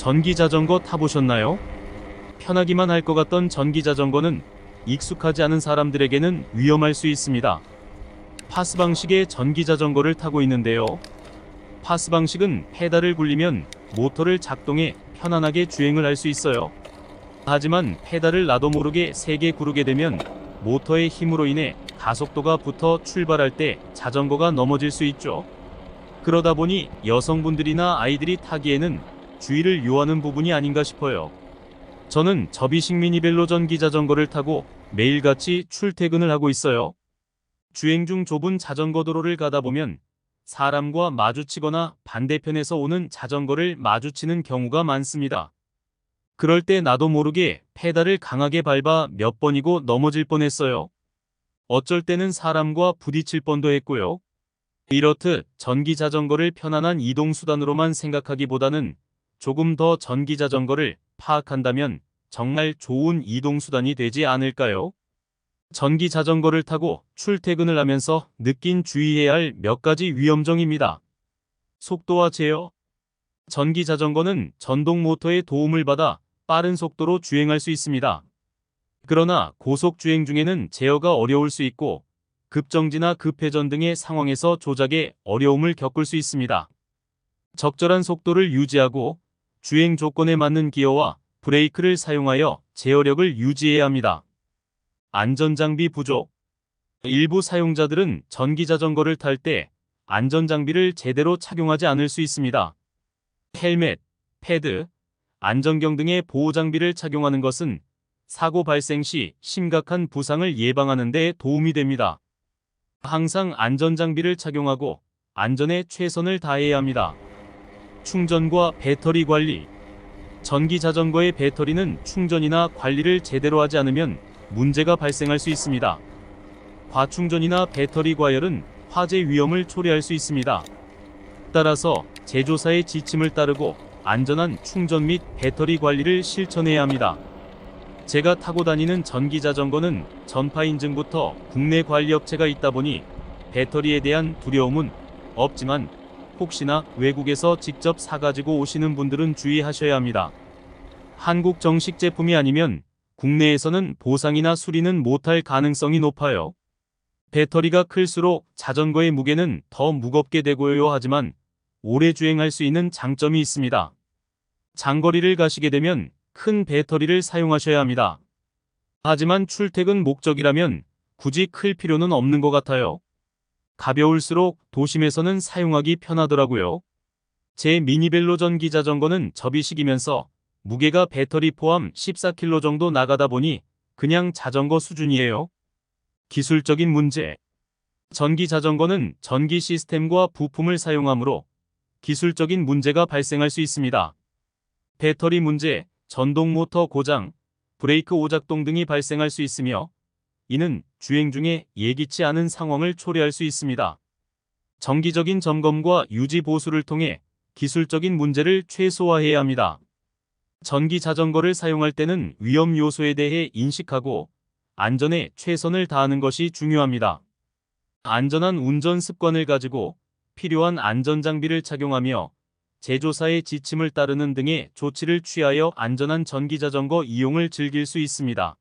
전기자전거 타보셨나요? 편하기만 할 것 같던 전기자전거는 익숙하지 않은 사람들에게는 위험할 수 있습니다. 파스 방식의 전기자전거를 타고 있는데요. 파스 방식은 페달을 굴리면 모터를 작동해 편안하게 주행을 할 수 있어요. 하지만 페달을 나도 모르게 세게 구르게 되면 모터의 힘으로 인해 가속도가 붙어 출발할 때 자전거가 넘어질 수 있죠. 그러다 보니 여성분들이나 아이들이 타기에는 주의를 요하는 부분이 아닌가 싶어요. 저는 접이식 미니벨로 전기자전거를 타고 매일같이 출퇴근을 하고 있어요. 주행 중 좁은 자전거 도로를 가다 보면 사람과 마주치거나 반대편에서 오는 자전거를 마주치는 경우가 많습니다. 그럴 때 나도 모르게 페달을 강하게 밟아 몇 번이고 넘어질 뻔했어요. 어쩔 때는 사람과 부딪힐 뻔도 했고요. 이렇듯 전기자전거를 편안한 이동수단으로만 생각하기보다는 조금 더 전기자전거를 파악한다면 정말 좋은 이동수단이 되지 않을까요? 전기자전거를 타고 출퇴근을 하면서 느낀 주의해야 할 몇 가지 위험정입니다. 속도와 제어. 전기자전거는 전동 모터의 도움을 받아 빠른 속도로 주행할 수 있습니다. 그러나 고속주행 중에는 제어가 어려울 수 있고 급정지나 급회전 등의 상황에서 조작에 어려움을 겪을 수 있습니다. 적절한 속도를 유지하고 주행 조건에 맞는 기어와 브레이크를 사용하여 제어력을 유지해야 합니다. 안전장비 부족. 일부 사용자들은 전기자전거를 탈 때 안전장비를 제대로 착용하지 않을 수 있습니다. 헬멧, 패드, 안전경 등의 보호장비를 착용하는 것은 사고 발생 시 심각한 부상을 예방하는 데 도움이 됩니다. 항상 안전장비를 착용하고 안전에 최선을 다해야 합니다. 충전과 배터리 관리. 전기자전거의 배터리는 충전이나 관리를 제대로 하지 않으면 문제가 발생할 수 있습니다. 과충전이나 배터리 과열은 화재 위험을 초래할 수 있습니다. 따라서 제조사의 지침을 따르고 안전한 충전 및 배터리 관리를 실천해야 합니다. 제가 타고 다니는 전기자전거는 전파 인증부터 국내 관리업체가 있다 보니 배터리에 대한 두려움은 없지만 혹시나 외국에서 직접 사가지고 오시는 분들은 주의하셔야 합니다. 한국 정식 제품이 아니면 국내에서는 보상이나 수리는 못할 가능성이 높아요. 배터리가 클수록 자전거의 무게는 더 무겁게 되고요. 하지만 오래 주행할 수 있는 장점이 있습니다. 장거리를 가시게 되면 큰 배터리를 사용하셔야 합니다. 하지만 출퇴근 목적이라면 굳이 클 필요는 없는 것 같아요. 가벼울수록 도심에서는 사용하기 편하더라고요. 제 미니벨로 전기자전거는 접이식이면서 무게가 배터리 포함 14kg 정도 나가다 보니 그냥 자전거 수준이에요. 기술적인 문제. 전기자전거는 전기 시스템과 부품을 사용하므로 기술적인 문제가 발생할 수 있습니다. 배터리 문제, 전동 모터 고장, 브레이크 오작동 등이 발생할 수 있으며 이는 주행 중에 예기치 않은 상황을 초래할 수 있습니다. 정기적인 점검과 유지 보수를 통해 기술적인 문제를 최소화해야 합니다. 전기 자전거를 사용할 때는 위험 요소에 대해 인식하고 안전에 최선을 다하는 것이 중요합니다. 안전한 운전 습관을 가지고 필요한 안전장비를 착용하며 제조사의 지침을 따르는 등의 조치를 취하여 안전한 전기자전거 이용을 즐길 수 있습니다.